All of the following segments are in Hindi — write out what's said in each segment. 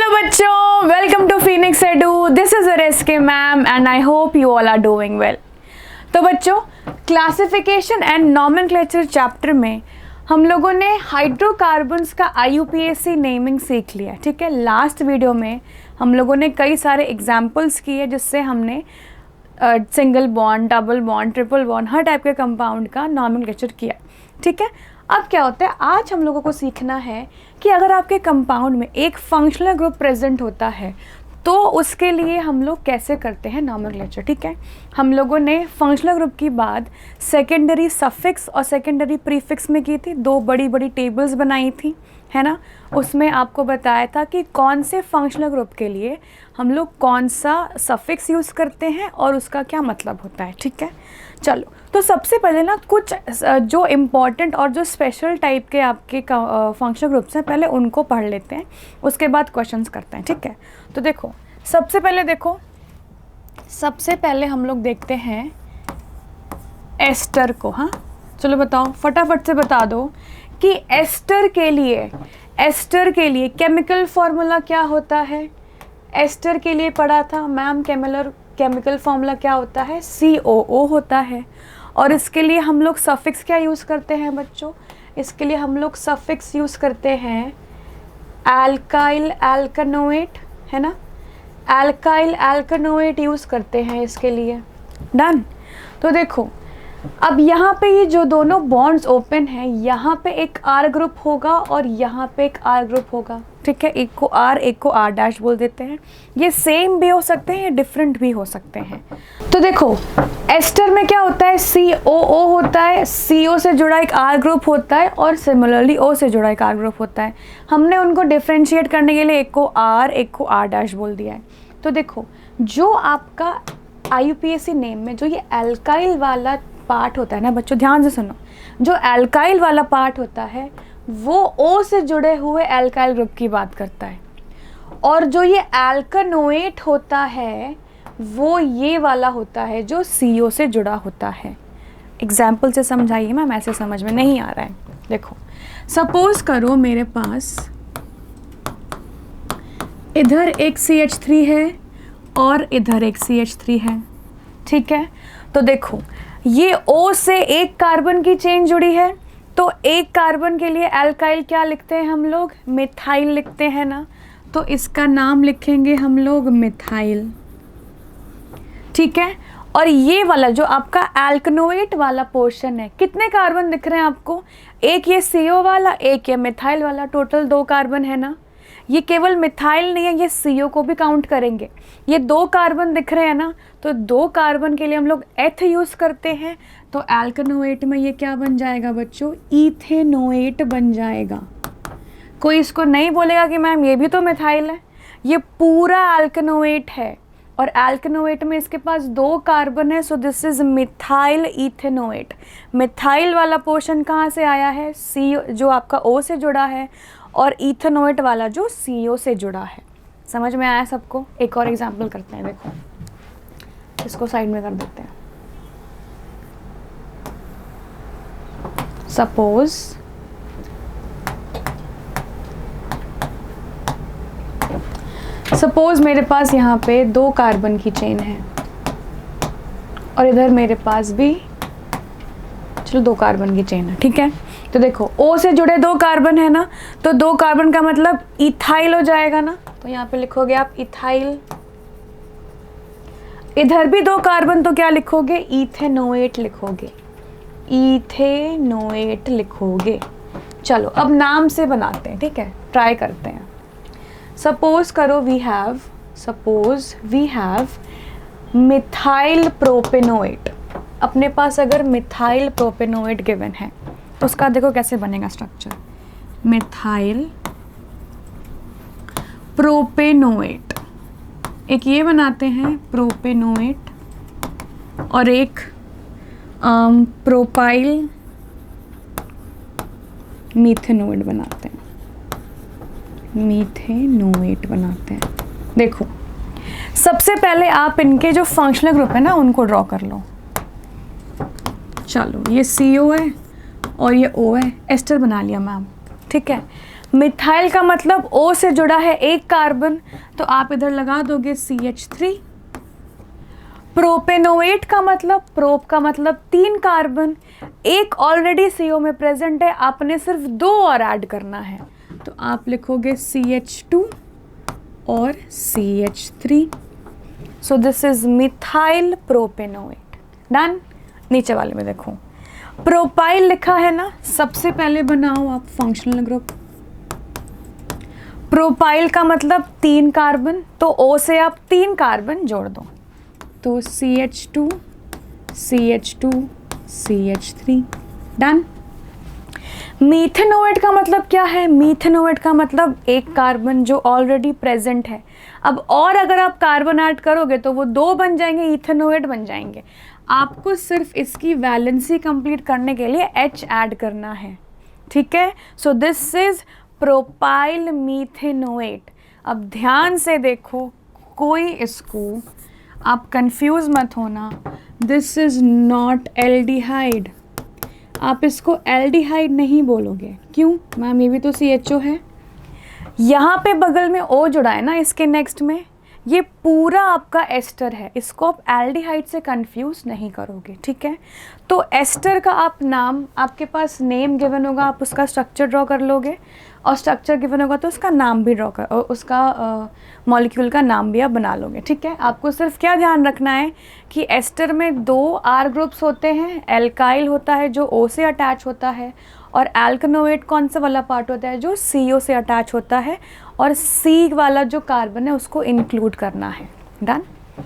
हेलो बच्चों, welcome to Phoenix Edu. This is RSK ma'am and I hope you all are doing well. तो बच्चों, क्लासिफिकेशन एंड नॉमेनक्लेचर चैप्टर में हम लोगों ने हाइड्रोकार्बन्स का IUPAC नेमिंग सीख लिया। ठीक है, लास्ट वीडियो में हम लोगों ने कई सारे एग्जाम्पल्स किए जिससे हमने single bond, double bond, triple bond, हर टाइप के कंपाउंड का नॉमेनक्लेचर किया। ठीक है, अब क्या होता है, आज हम लोगों को सीखना है कि अगर आपके कंपाउंड में एक फंक्शनल ग्रुप प्रेजेंट होता है तो उसके लिए हम लोग कैसे करते हैं नॉमेनक्लेचर। ठीक है, हम लोगों ने फंक्शनल ग्रुप की बात सेकेंडरी सफिक्स और सेकेंडरी प्रीफिक्स में की थी। दो बड़ी बड़ी टेबल्स बनाई थी, है ना। उसमें आपको बताया था कि कौन से फंक्शनल ग्रुप के लिए हम लोग कौन सा सफिक्स यूज़ करते हैं और उसका क्या मतलब होता है। ठीक है, चलो तो सबसे पहले ना कुछ जो इम्पॉर्टेंट और जो स्पेशल टाइप के आपके फंक्शनल ग्रुप्स हैं पहले उनको पढ़ लेते हैं, उसके बाद क्वेश्चंस करते हैं। ठीक है, तो देखो सबसे पहले हम लोग देखते हैं एस्टर को। हाँ चलो बताओ, फटाफट से बता दो कि एस्टर के लिए केमिकल फॉर्मूला क्या होता है। एस्टर के लिए पढ़ा था मैम, केमिकल फॉर्मूला क्या होता है, COO होता है। और इसके लिए हम लोग सफिक्स क्या यूज़ करते हैं बच्चों, इसके लिए हम लोग सफिक्स यूज़ करते हैं एल्काइल एल्कनोएट, है ना। एल्काइल एल्कनोएट यूज़ करते हैं इसके लिए। डन। तो देखो अब यहाँ पे ये जो दोनों बॉन्ड्स ओपन हैं, यहाँ पे एक R ग्रुप होगा और यहाँ पे एक R ग्रुप होगा। ठीक है, एक को R एक को R' बोल देते हैं। ये सेम भी हो सकते हैं, डिफरेंट भी हो सकते हैं। तो देखो एस्टर में क्या होता है, COO होता है, CO से जुड़ा एक R ग्रुप होता है और सिमिलरली O से जुड़ा एक R ग्रुप होता है। हमने उनको डिफ्रेंशिएट करने के लिए एक को R एक को R' बोल दिया है। तो देखो जो आपका IUPAC नेम में जो ये एल्काइल वाला पार्ट होता है ना बच्चों, ध्यान से सुनो, जो एल्काइल वाला पार्ट होता है वो O से जुड़े हुए एल्काइल ग्रुप की बात करता है, और जो ये एल्कनोएट होता है वो ये वाला होता है जो CO से जुड़ा होता है। एग्जाम्पल से समझाइए मैम, ऐसे समझ में नहीं आ रहा है। देखो सपोज करो मेरे पास इधर एक CH3 है और इधर एक CH3 है। ठीक है, तो देखो ये O से एक कार्बन की चेन जुड़ी है, तो एक कार्बन के लिए एल्काइल क्या लिखते हैं हम लोग, मिथाइल लिखते हैं ना। तो इसका नाम लिखेंगे हम लोग मिथाइल। ठीक है, और ये वाला जो आपका एल्कनोएट वाला पोर्शन है, कितने कार्बन दिख रहे हैं आपको, एक ये CO वाला, एक ये मिथाइल वाला, टोटल 2 कार्बन है ना। ये केवल मिथाइल नहीं है, ये CO को भी काउंट करेंगे। ये 2 कार्बन दिख रहे हैं ना, तो 2 कार्बन के लिए हम लोग एथ यूज़ करते हैं। तो एल्कनोएट में ये क्या बन जाएगा बच्चों, इथेनोएट बन जाएगा। कोई इसको नहीं बोलेगा कि मैम ये भी तो मिथाइल है, ये पूरा एल्कनोएट है और एल्कनोएट में इसके पास 2 कार्बन है। So this is methyl ethanoate. Methyl वाला पोर्शन कहाँ से आया है, CO जो आपका O से जुड़ा है, और इथेनोएट वाला जो CO से जुड़ा है। समझ में आया सबको। एक और एग्जांपल करते हैं, देखो इसको साइड में कर देते हैं। सपोज मेरे पास यहाँ पे 2 कार्बन की चेन है और इधर मेरे पास भी चलो 2 कार्बन की चेन है। ठीक है, तो देखो O से जुड़े 2 कार्बन है ना, तो 2 कार्बन का मतलब इथाइल हो जाएगा ना। तो यहाँ पे लिखोगे आप इथाइल। इधर भी 2 कार्बन, तो क्या लिखोगे, इथेनोएट लिखोगे, इथेनोएट लिखोगे। चलो अब नाम से बनाते हैं। ठीक है, ट्राई करते हैं। सपोज करो वी हैव मिथाइल प्रोपेनोएट। अपने पास अगर मिथाइल प्रोपेनोएट गिवन है तो उसका देखो कैसे बनेगा स्ट्रक्चर, मिथाइल प्रोपेनोएट। एक ये बनाते हैं प्रोपेनोएट और एक प्रोपाइल मीथेनोएट बनाते हैं, मीथेनोएट बनाते हैं। देखो सबसे पहले आप इनके जो फंक्शनल ग्रुप है ना उनको ड्रॉ कर लो। चलो ये CO है और ये O है, एस्टर बना लिया मैम। ठीक है, मिथाइल का मतलब O से जुड़ा है एक कार्बन, तो आप इधर लगा दोगे CH3। प्रोपेनोएट का मतलब, प्रोप का मतलब 3 कार्बन, एक ऑलरेडी CO में प्रेजेंट है, आपने सिर्फ 2 और ऐड करना है, तो आप लिखोगे CH2 और CH3। So this is methyl propanoate. Done. नीचे वाले में देखो प्रोपाइल लिखा है ना, सबसे पहले बनाओ आप फंक्शनल ग्रुप। प्रोपाइल का मतलब 3 कार्बन, तो O से आप 3 कार्बन जोड़ दो, तो CH2 CH2 CH3। डन। मीथेनोएट का मतलब क्या है? मीथेनोएट का मतलब एक कार्बन जो ऑलरेडी प्रेजेंट है। अब और अगर आप कार्बन ऐड करोगे तो वो 2 बन जाएंगे, इथेनोएट बन जाएंगे। आपको सिर्फ इसकी वैलेंसी कंप्लीट करने के लिए H ऐड करना है, ठीक है। So this is propyl methanoate. अब ध्यान से देखो, कोई इसको आप कंफ्यूज मत होना, दिस इज नॉट एल्डिहाइड। आप इसको एल्डिहाइड नहीं बोलोगे, क्यों मैम? ये भी तो CHO है, यहाँ पे बगल में O जुड़ा है ना इसके नेक्स्ट में, ये पूरा आपका एस्टर है, इसको आप एल्डिहाइड से कंफ्यूज नहीं करोगे, ठीक है। तो एस्टर का आप नाम, आपके पास नेम गिवन होगा, आप उसका स्ट्रक्चर ड्रॉ कर लोगे, और स्ट्रक्चर गिवन होगा तो उसका नाम भी ड्रॉ कर, उसका मॉलिक्यूल का नाम भी आप बना लोगे, ठीक है। आपको सिर्फ क्या ध्यान रखना है कि एस्टर में 2 R ग्रुप्स होते हैं, एल्काइल होता है जो O से अटैच होता है, और एल्कनोएट कौन सा वाला पार्ट होता है जो CO से अटैच होता है, और C वाला जो कार्बन है उसको इंक्लूड करना है। डन।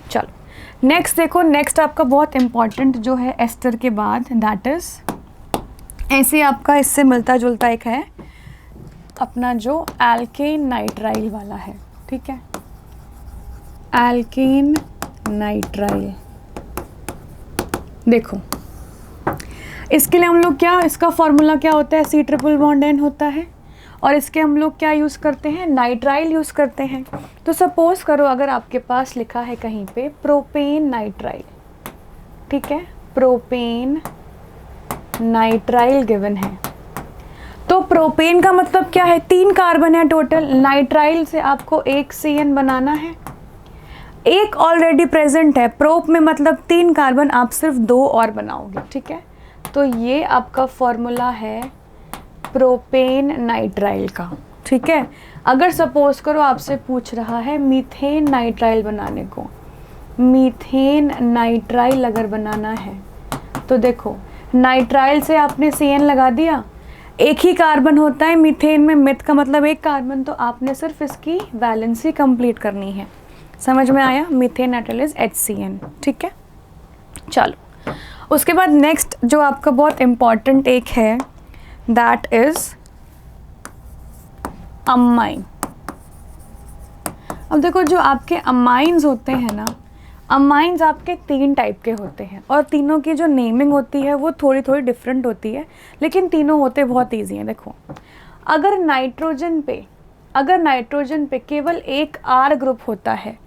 चलो नेक्स्ट देखो, नेक्स्ट आपका बहुत इंपॉर्टेंट जो है एस्टर के बाद, दैट इज ऐसे आपका इससे मिलता जुलता एक है अपना जो एल्केन नाइट्राइल वाला है, ठीक है। एल्केन नाइट्राइल देखो, इसके लिए हम लोग क्या, इसका फॉर्मूला क्या होता है? C∧N होता है, और इसके हम लोग क्या यूज़ करते हैं? नाइट्राइल यूज़ करते हैं। तो सपोज़ करो अगर आपके पास लिखा है कहीं पे प्रोपेन नाइट्राइल, ठीक है, प्रोपेन नाइट्राइल गिवन है, तो प्रोपेन का मतलब क्या है? 3 कार्बन है टोटल, नाइट्राइल से आपको एक CN बनाना है, एक ऑलरेडी प्रेजेंट है, प्रोप में मतलब 3 कार्बन, आप सिर्फ 2 और बनाओगे, ठीक है। तो ये आपका फॉर्मूला है प्रोपेन नाइट्राइल का, ठीक है। अगर सपोज करो आपसे पूछ रहा है मीथेन नाइट्राइल बनाने को, मीथेन नाइट्राइल अगर बनाना है तो देखो, नाइट्राइल से आपने CN लगा दिया, एक ही कार्बन होता है मीथेन में, मिथ का मतलब एक कार्बन, तो आपने सिर्फ इसकी वैलेंसी कंप्लीट करनी है। समझ में आया? मीथेन नाइट्राइल इज HCN, ठीक है। चलो उसके बाद नेक्स्ट जो आपका बहुत इम्पॉर्टेंट एक है, दैट इज अमाइन। अब देखो जो आपके अमाइंस होते हैं ना, अमाइंस आपके 3 टाइप के होते हैं, और तीनों की जो नेमिंग होती है वो थोड़ी थोड़ी डिफरेंट होती है, लेकिन तीनों होते बहुत ईजी हैं। देखो अगर नाइट्रोजन पे केवल एक R ग्रुप होता है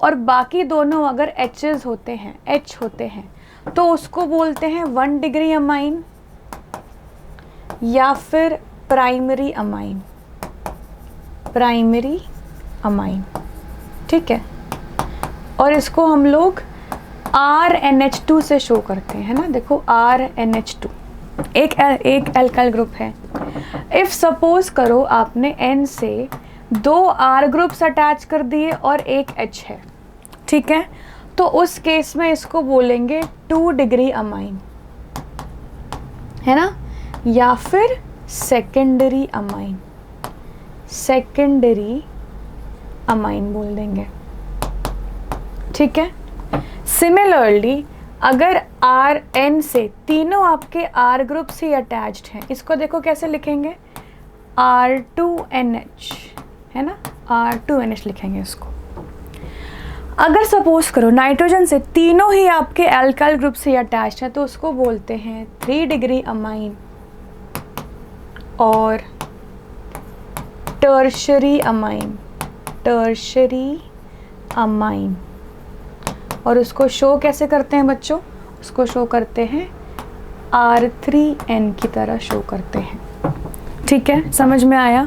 और बाकी दोनों अगर H's होते हैं, H होते हैं, तो उसको बोलते हैं 1 डिग्री अमाइन या फिर प्राइमरी अमाइन, प्राइमरी अमाइन, ठीक है। और इसको हम लोग RNH2 से शो करते हैं ना, देखो RNH2 एक एल्काइल ग्रुप है। इफ सपोज करो आपने N से 2 R ग्रुप्स अटैच कर दिए और एक H है, ठीक है, तो उस केस में इसको बोलेंगे 2 डिग्री अमाइन, है ना, या फिर सेकेंडरी अमाइन, सेकेंडरी अमाइन बोल देंगे, ठीक है। सिमिलरली अगर RN से तीनों आपके R ग्रुप्स ही अटैच्ड हैं, इसको देखो कैसे लिखेंगे, R2NH, है ना, R2NH लिखेंगे इसको। अगर सपोज करो नाइट्रोजन से तीनों ही आपके एल्काइल ग्रुप से अटैच्ड है, तो उसको बोलते हैं 3 डिग्री अमाइन और टर्शरी अमाइन, टर्शरी अमाइन। और उसको शो कैसे करते हैं बच्चों? उसको शो करते हैं R3N की तरह शो करते हैं, ठीक है, समझ में आया?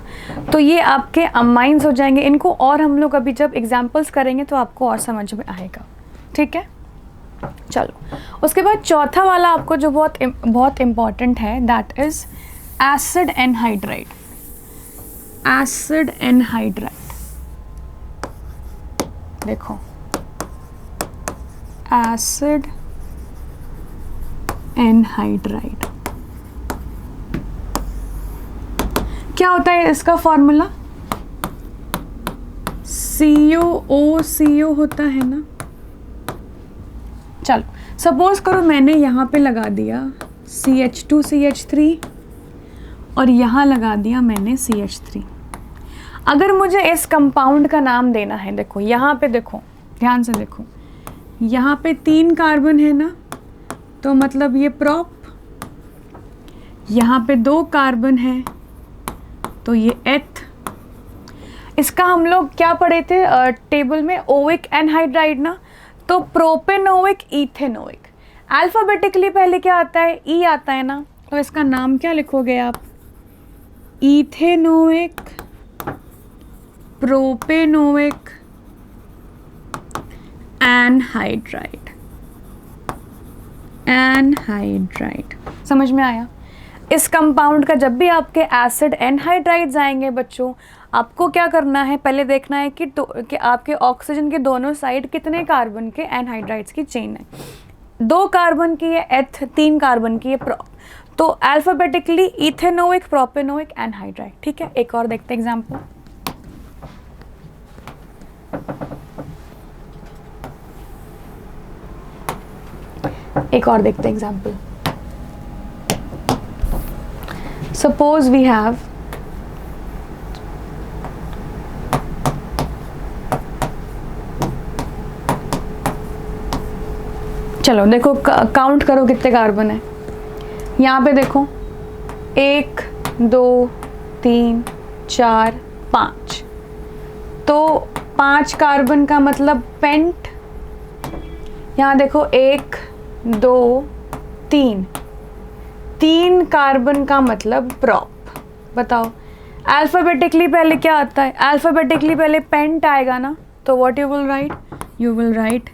तो ये आपके अमाइंस हो जाएंगे। इनको और हम लोग अभी जब एग्जाम्पल्स करेंगे तो आपको और समझ में आएगा। ठीक है, चलो उसके बाद चौथा वाला आपको जो बहुत इम्पॉर्टेंट है, that is acid anhydride. Acid anhydride, देखो एसिड एनहाइड्राइड क्या होता है? इसका फॉर्मूला CuO होता है ना। चलो सपोज करो मैंने यहाँ पे लगा दिया CH2CH3 और यहाँ लगा दिया मैंने CH3। अगर मुझे इस कंपाउंड का नाम देना है, देखो यहाँ पे, देखो ध्यान से देखो, यहाँ पे 3 कार्बन है ना, तो मतलब ये प्रॉप। यहाँ पे 2 कार्बन है तो ये एथ। इसका हम लोग क्या पढ़े थे टेबल में? ओइक एनहाइड्राइड ना, तो प्रोपेनोइक इथेनोइक। अल्फाबेटिकली पहले क्या आता है? ई आता है ना, तो इसका नाम क्या लिखोगे आप? Ethanoic propanoic anhydride. एनहाइड्राइड, समझ में आया? इस कंपाउंड का जब भी आपके एसिड एनहाइड्राइड्स आएंगे बच्चों, आपको क्या करना है? पहले देखना है कि आपके ऑक्सीजन के दोनों साइड कितने कार्बन के एनहाइड्राइड्स की चेन है। 2 कार्बन की है एथ, 3 कार्बन की है प्रोप। तो अल्फाबेटिकली इथेनोइक प्रोपेनोइक एनहाइड्राइड। ठीक है, एक और देखते हैं एग्जाम्पल। एक और देखते हैं एग्जाम्पल। Suppose we have चलो देखो काउंट करो कितने कार्बन है। यहाँ पे देखो 1 2 3 4 5, तो 5 कार्बन का मतलब पेंट। यहाँ देखो 1 2 3, 3 कार्बन का मतलब प्रॉप। बताओ अल्फाबेटिकली पहले क्या आता है? अल्फाबेटिकली पहले पेंट आएगा ना, तो what you will write? You will write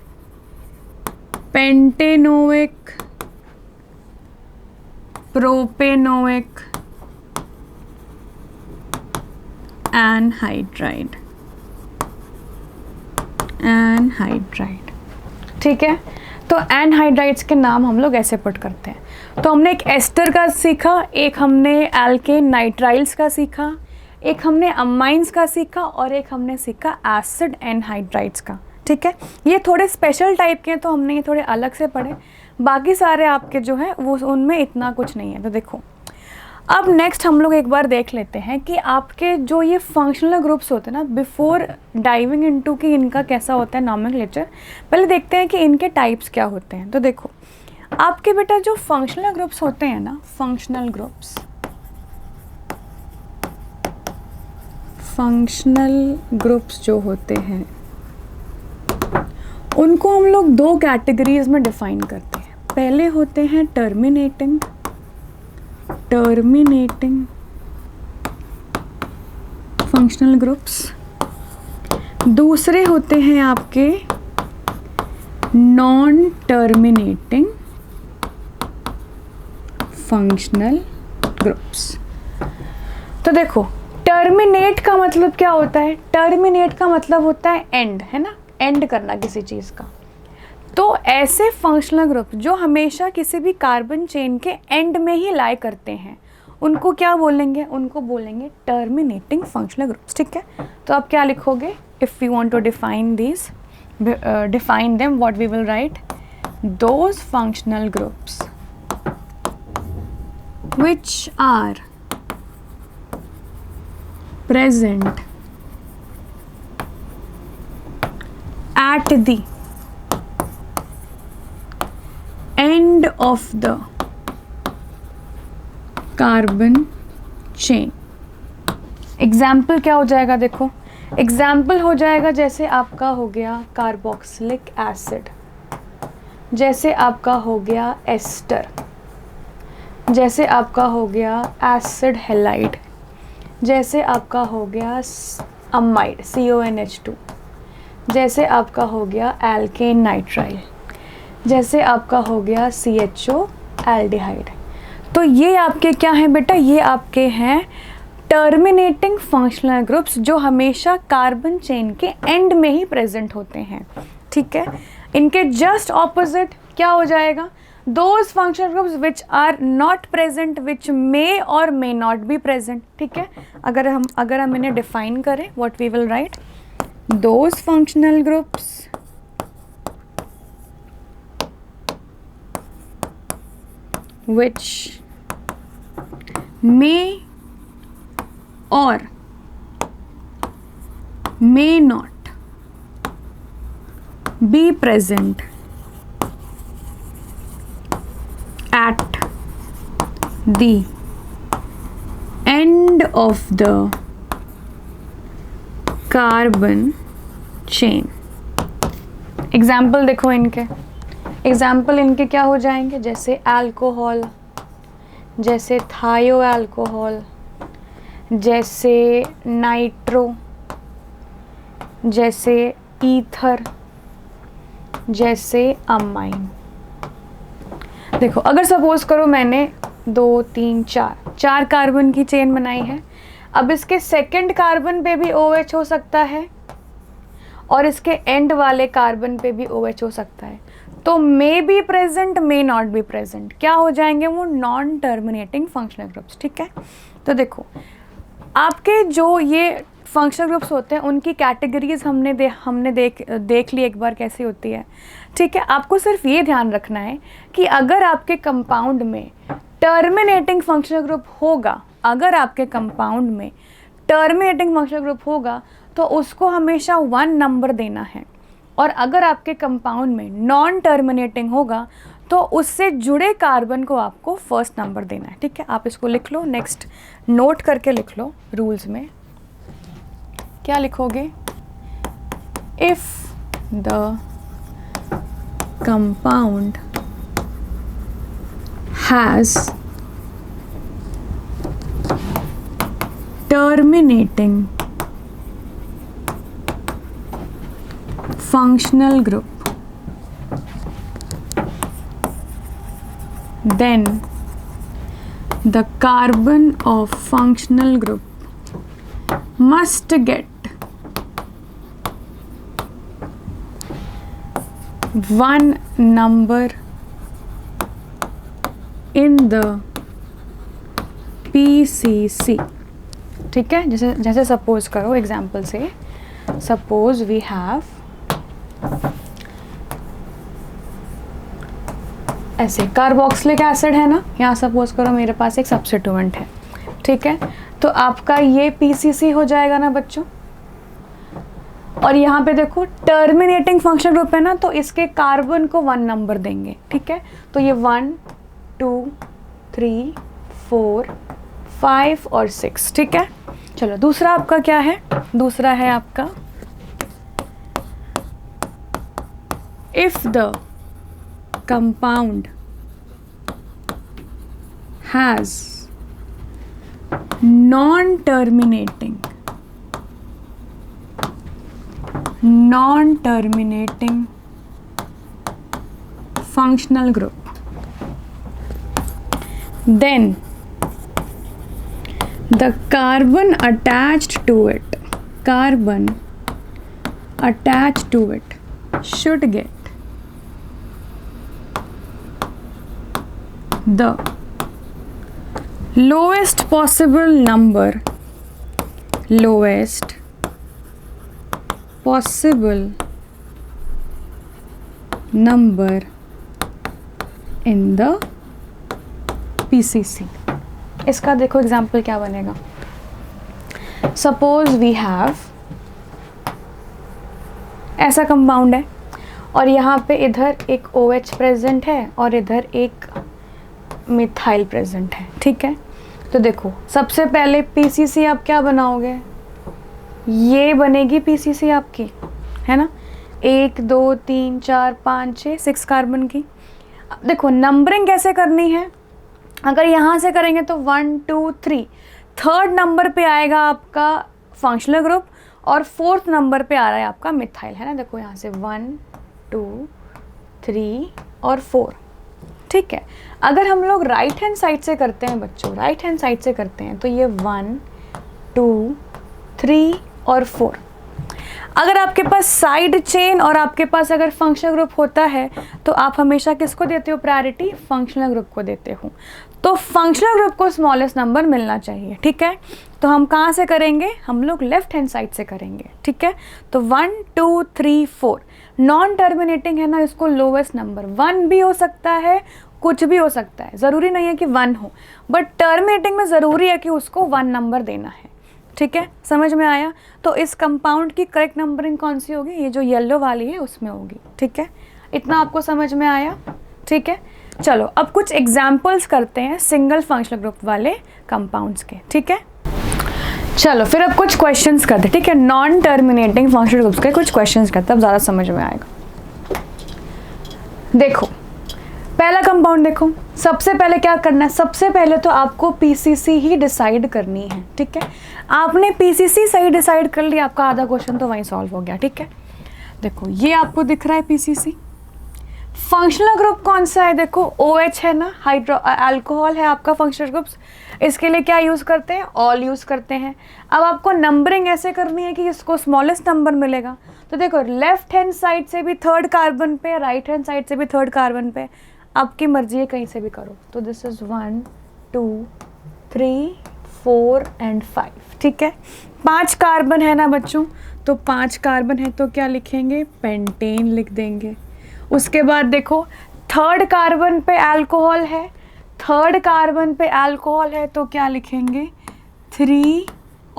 pentanoic propanoic anhydride. Anhydride, ठीक है। तो एनहाइड्राइड्स के नाम हम लोग ऐसे पुट करते हैं। तो हमने एक एस्टर का सीखा, एक हमने एल्केन नाइट्राइल्स का सीखा, एक हमने अमाइंस का सीखा और एक हमने सीखा एसिड एनहाइड्राइड्स का। ठीक है, ये थोड़े स्पेशल टाइप के हैं तो हमने ये थोड़े अलग से पढ़े, बाकी सारे आपके जो है वो उनमें इतना कुछ नहीं है। तो देखो अब नेक्स्ट हम लोग एक बार देख लेते हैं कि आपके जो ये फंक्शनल ग्रुप्स होते हैं ना, बिफोर डाइविंग इनटू कि इनका कैसा होता है नॉमेनक्लेचर, पहले देखते हैं कि इनके टाइप्स क्या होते हैं। तो देखो आपके बेटा जो फंक्शनल ग्रुप्स होते हैं ना, फंक्शनल ग्रुप्स जो होते हैं उनको हम लोग 2 कैटेगरीज में डिफाइन करते हैं। पहले होते हैं टर्मिनेटिंग फंक्शनल ग्रुप्स, दूसरे होते हैं आपके नॉन टर्मिनेटिंग फंक्शनल ग्रुप्स। तो देखो टर्मिनेट का मतलब क्या होता है? टर्मिनेट का मतलब होता है एंड, है ना, एंड करना किसी चीज़ का। तो ऐसे फंक्शनल ग्रुप जो हमेशा किसी भी कार्बन चेन के एंड में ही लाई करते हैं, उनको क्या बोलेंगे? उनको बोलेंगे टर्मिनेटिंग फंक्शनल ग्रुप्स। ठीक है, तो आप क्या लिखोगे? If you want to define this, define them, what we will write? Those functional groups which are present at the end of the carbon chain। Example क्या हो जाएगा? देखो एग्जाम्पल हो जाएगा जैसे आपका हो गया कार्बोक्सिलिक एसिड, जैसे आपका हो गया एस्टर, जैसे आपका हो गया एसिड हैलाइड, जैसे आपका हो गया अमाइड CONH2, जैसे आपका हो गया एल्केन नाइट्राइल, जैसे आपका हो गया CHO एल्डिहाइड। तो ये आपके क्या हैं बेटा, ये आपके हैं टर्मिनेटिंग फंक्शनल ग्रुप्स जो हमेशा कार्बन चेन के एंड में ही प्रेजेंट होते हैं। ठीक है, इनके जस्ट ऑपोजिट क्या हो जाएगा, those functional groups which are not present, which may or may not be present. ठीक है, अगर हम इन्हें डिफाइन करें, what we will write, those functional groups which may or may not be present at the end of the carbon chain। Example देखो इनके, एग्जाम्पल इनके क्या हो जाएंगे, जैसे अल्कोहल, जैसे थायो अल्कोहल, जैसे नाइट्रो, जैसे ईथर, जैसे अमाइन। देखो अगर सपोज करो मैंने 2 3 4 कार्बन की चेन बनाई है, अब इसके सेकंड कार्बन पे भी OH हो सकता है और इसके एंड वाले कार्बन पे भी OH हो सकता है, तो may be present may not be present, क्या हो जाएंगे वो नॉन टर्मिनेटिंग फंक्शनल ग्रुप्स। ठीक है, तो देखो आपके जो ये फंक्शनल ग्रुप्स होते हैं उनकी कैटेगरीज हमने देख ली एक बार कैसी होती है। ठीक है, आपको सिर्फ ये ध्यान रखना है कि अगर आपके कंपाउंड में टर्मिनेटिंग फंक्शनल ग्रुप होगा, अगर आपके कंपाउंड में टर्मिनेटिंग फंक्शनल ग्रुप होगा तो उसको हमेशा 1 नंबर देना है, और अगर आपके कंपाउंड में नॉन टर्मिनेटिंग होगा तो उससे जुड़े कार्बन को आपको फर्स्ट नंबर देना है। ठीक है, आप इसको लिख लो, नेक्स्ट नोट करके लिख लो रूल्स में। क्या लिखोगे, if the compound has terminating functional group, then the carbon of functional group must get 1 number in the PCC। ठीक है, जैसे सपोज करो एग्जाम्पल से, सपोज वी हैव ऐसे कार्बोक्सिलिक एसिड है ना, यहाँ सपोज करो मेरे पास एक सब्स्टिट्यूएंट है। ठीक है, तो आपका ये PCC हो जाएगा ना बच्चों, और यहाँ पे देखो टर्मिनेटिंग फंक्शनल ग्रुप है ना, तो इसके कार्बन को 1 नंबर देंगे। ठीक है, तो ये 1 2 3 4 5 और 6। ठीक है, चलो दूसरा आपका क्या है, दूसरा है आपका if the compound has non-terminating functional group, then the carbon attached to it should get the lowest possible number in the PCC। इसका देखो एग्जाम्पल क्या बनेगा, सपोज वी हैव ऐसा कंपाउंड है और यहाँ पे इधर एक OH प्रेजेंट है और इधर एक मिथाइल प्रेजेंट है। ठीक है, तो देखो सबसे पहले PCC आप क्या बनाओगे, ये बनेगी PCC आपकी, है ना, 1 2 3 4 5 6 6 कार्बन की। देखो नंबरिंग कैसे करनी है, अगर यहाँ से करेंगे तो 1 2 3 थर्ड नंबर पे आएगा आपका फंक्शनल ग्रुप और फोर्थ नंबर पे आ रहा है आपका मिथाइल, है ना। देखो यहाँ से 1 2 3 और 4, ठीक है। अगर हम लोग राइट हैंड साइड से करते हैं बच्चों, राइट हैंड साइड से करते हैं तो ये 1 2 3 और 4। अगर आपके पास साइड चेन और आपके पास अगर फंक्शनल ग्रुप होता है तो आप हमेशा किसको देते हो प्रायोरिटी? फंक्शनल ग्रुप को देते हो। तो फंक्शनल ग्रुप को स्मॉलेस्ट नंबर मिलना चाहिए, ठीक है। तो हम कहाँ से करेंगे? हम लोग लेफ्ट हैंड साइड से करेंगे, ठीक है। तो 1 2 3 4 नॉन टर्मिनेटिंग है ना, इसको लोवेस्ट नंबर 1 भी हो सकता है, कुछ भी हो सकता है, ज़रूरी नहीं है कि 1 हो, बट टर्मिनेटिंग में ज़रूरी है कि उसको 1 नंबर देना है, ठीक है। समझ में आया? तो इस कंपाउंड की करेक्ट नंबरिंग कौन सी होगी? ये जो येलो वाली है उसमें होगी, ठीक है। इतना आपको समझ में आया, ठीक है। चलो अब कुछ एग्जाम्पल्स करते हैं सिंगल फंक्शनल ग्रुप वाले कंपाउंड्स के, ठीक है। चलो फिर अब कुछ क्वेश्चंस करते हैं, ठीक है। नॉन टर्मिनेटिंग फंक्शनल ग्रुप्स के कुछ क्वेश्चंस करते हैं, अब ज़्यादा समझ में आएगा। देखो पहला कंपाउंड देखो, सबसे पहले क्या करना है? सबसे पहले तो आपको पीसीसी ही डिसाइड करनी है, ठीक है। आपने पीसीसी सही डिसाइड कर लिया, आपका आधा क्वेश्चन तो वहीं सॉल्व हो गया, ठीक है। देखो ये आपको दिख रहा है पीसीसी। फंक्शनल ग्रुप कौन सा है? देखो OH है ना, अल्कोहल है आपका फंक्शनल ग्रुप्स। इसके लिए क्या यूज़ करते हैं? ऑल यूज़ करते हैं। अब आपको नंबरिंग ऐसे करनी है कि इसको स्मॉलेस्ट नंबर मिलेगा। तो देखो लेफ्ट हैंड साइड से भी थर्ड कार्बन पे, राइट हैंड साइड से भी थर्ड कार्बन पे, आपकी मर्जी है कहीं से भी करो। तो दिस इज़ 1 2 3 4 एंड 5, ठीक है। 5 कार्बन है ना बच्चों, तो 5 कार्बन है तो क्या लिखेंगे? पेंटेन लिख देंगे। उसके बाद देखो थर्ड कार्बन पे अल्कोहल है, थर्ड कार्बन पे अल्कोहल है तो क्या लिखेंगे? 3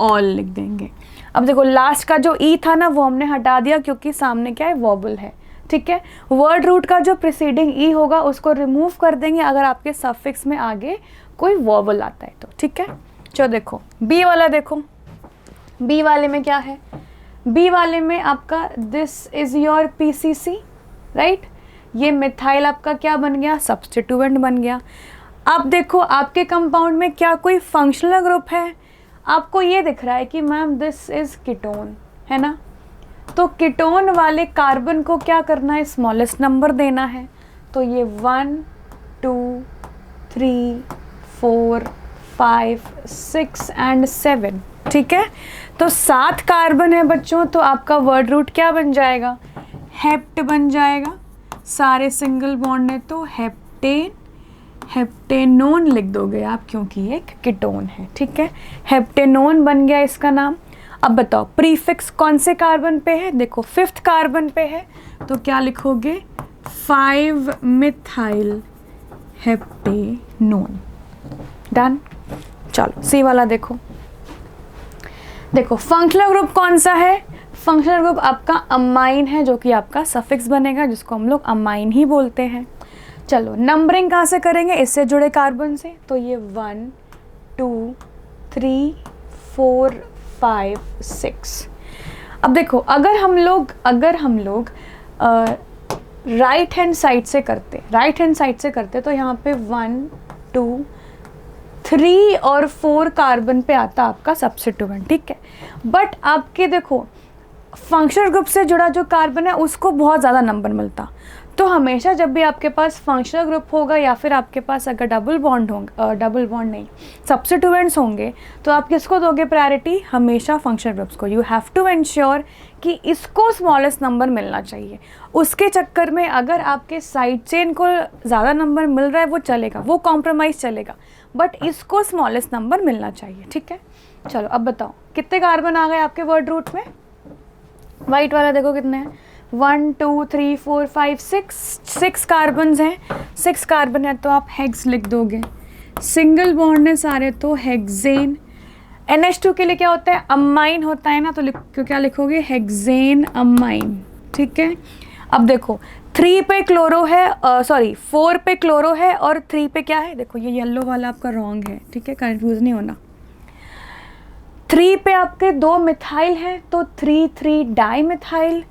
ऑल लिख देंगे। अब देखो लास्ट का जो ई था ना वो हमने हटा दिया क्योंकि सामने क्या है? वॉबल है, ठीक है। वर्ड रूट का जो प्रीसीडिंग ई होगा उसको रिमूव कर देंगे अगर आपके सफिक्स में आगे कोई वॉबल आता है तो, ठीक है। चलो देखो बी वाला, देखो बी वाले में क्या है? बी वाले में आपका this is your PCC, right. ये मिथाइल आपका क्या बन गया? सब्स्टिट्यूएंट बन गया। अब देखो आपके कंपाउंड में क्या कोई फंक्शनल ग्रुप है? आपको ये दिख रहा है कि मैम दिस इज़ कीटोन, है ना। तो कीटोन वाले कार्बन को क्या करना है? स्मॉलेस्ट नंबर देना है। तो ये 1 2 3 4 5 6 एंड 7, ठीक है। तो 7 कार्बन है बच्चों, तो आपका वर्ड रूट क्या बन जाएगा? हेप्ट बन जाएगा। सारे सिंगल बॉन्ड है तो हेप्टेन, हेप्टेनोन लिख दोगे आप क्योंकि ये कीटोन है, ठीक है। हेप्टेनोन बन गया इसका नाम। अब बताओ प्रीफिक्स कौन से कार्बन पे है? देखो 5th कार्बन पे है तो क्या लिखोगे? 5 मिथाइल हेप्टेनोन। डन। चलो सी वाला देखो, देखो फंक्शनल ग्रुप कौन सा है? फंक्शनल ग्रुप आपका अमाइन है जो कि आपका सफिक्स बनेगा जिसको हम लोग अमाइन ही बोलते हैं। चलो नंबरिंग कहाँ से करेंगे? इससे जुड़े कार्बन से। तो ये 1 2 3 4 5 6। अब देखो अगर हम लोग राइट हैंड साइड से करते तो यहाँ पे 1 2 3 और 4 कार्बन पे आता आपका सब्स्टिट्यूएंट, ठीक है। बट आपके देखो फंक्शनल ग्रुप से जुड़ा जो कार्बन है उसको बहुत ज़्यादा नंबर मिलता। तो हमेशा जब भी आपके पास फंक्शनल ग्रुप होगा या फिर आपके पास अगर डबल बॉन्ड नहीं सब्स्टिट्यूएंट्स होंगे तो आप किसको दोगे प्रायोरिटी? हमेशा फंक्शनल ग्रुप्स को। यू हैव टू एंश्योर कि इसको स्मॉलेस्ट नंबर मिलना चाहिए। उसके चक्कर में अगर आपके साइड चेन को ज़्यादा नंबर मिल रहा है वो चलेगा, वो कॉम्प्रोमाइज़ चलेगा, बट इसको स्मॉलेस्ट नंबर मिलना चाहिए, ठीक है। चलो अब बताओ कितने कार्बन आ गए आपके वर्ड रूट में? वाइट वाला देखो कितने हैं? 1 2 3 4 5 6 कार्बन हैं। 6 कार्बन है तो आप हेक्स लिख दोगे। सिंगल बॉन्ड है सारे तो हेक्सेन। NH2 के लिए क्या होता है? अमाइन होता है ना, तो क्या लिखोगे? हेक्सेन अमाइन, ठीक है। अब देखो 3 पे क्लोरो है, 4 पे क्लोरो है और 3 पे क्या है? देखो ये येलो वाला आपका रॉन्ग है, ठीक है, कंफ्यूज नहीं होना। 3 पे आपके 2 मिथाइल है तो 3 डाई मिथाइल,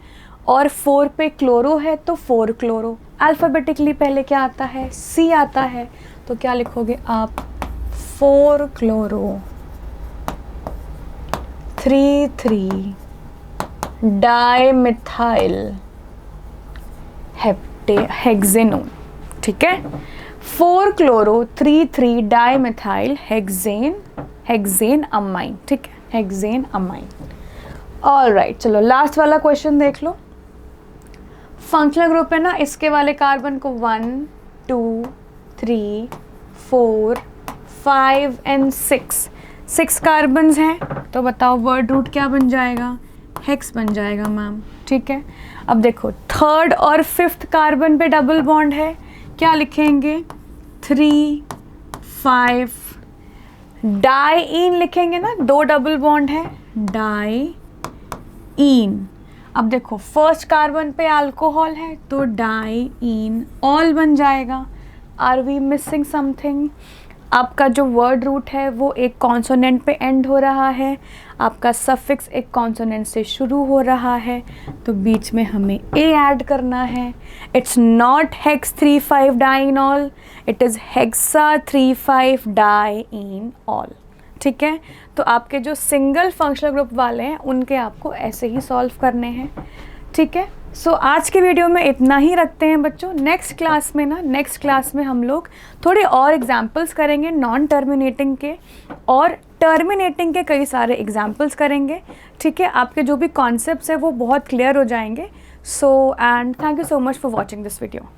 और 4 पे क्लोरो है तो 4 क्लोरो। अल्फ़ाबेटिकली पहले क्या आता है? C आता है, तो क्या लिखोगे आप? 4 क्लोरो, 3,3 डाइमिथाइल हेक्सेनोन, ठीक है। 4 क्लोरो 3,3 डाइमिथाइल हेक्सेन अमाइन, ठीक है, हेक्सेन अमाइन। ऑलराइट, चलो लास्ट वाला क्वेश्चन देख लो। फंक्शनल ग्रुप है ना, इसके वाले कार्बन को 1, 2, 3, 4, 5 एंड 6 कार्बन्स हैं, तो बताओ वर्ड रूट क्या बन जाएगा? हेक्स बन जाएगा मैम, ठीक है। अब देखो 3rd और 5th कार्बन पे डबल बॉन्ड है, क्या लिखेंगे? 3, 5 डाईन लिखेंगे ना, 2 डबल बॉन्ड है, डाईन। अब देखो फर्स्ट कार्बन पे अल्कोहल है तो डाईन ऑल बन जाएगा। Are we missing something? आपका जो वर्ड रूट है वो एक कॉन्सोनेंट पे एंड हो रहा है, आपका सफिक्स एक कॉन्सोनेंट से शुरू हो रहा है, तो बीच में हमें ए ऐड करना है। It's not hex 3,5 dienol, it is hexa 3,5 dienol, ठीक है। तो आपके जो सिंगल फंक्शनल ग्रुप वाले हैं उनके आपको ऐसे ही सॉल्व करने हैं, ठीक है। सो आज के वीडियो में इतना ही रखते हैं बच्चों। नेक्स्ट क्लास में हम लोग थोड़े और एग्जाम्पल्स करेंगे नॉन टर्मिनेटिंग के, और टर्मिनेटिंग के कई सारे एग्जाम्पल्स करेंगे, ठीक है। आपके जो भी कॉन्सेप्ट्स हैं वो बहुत क्लियर हो जाएंगे। So and thank you so much for watching this video.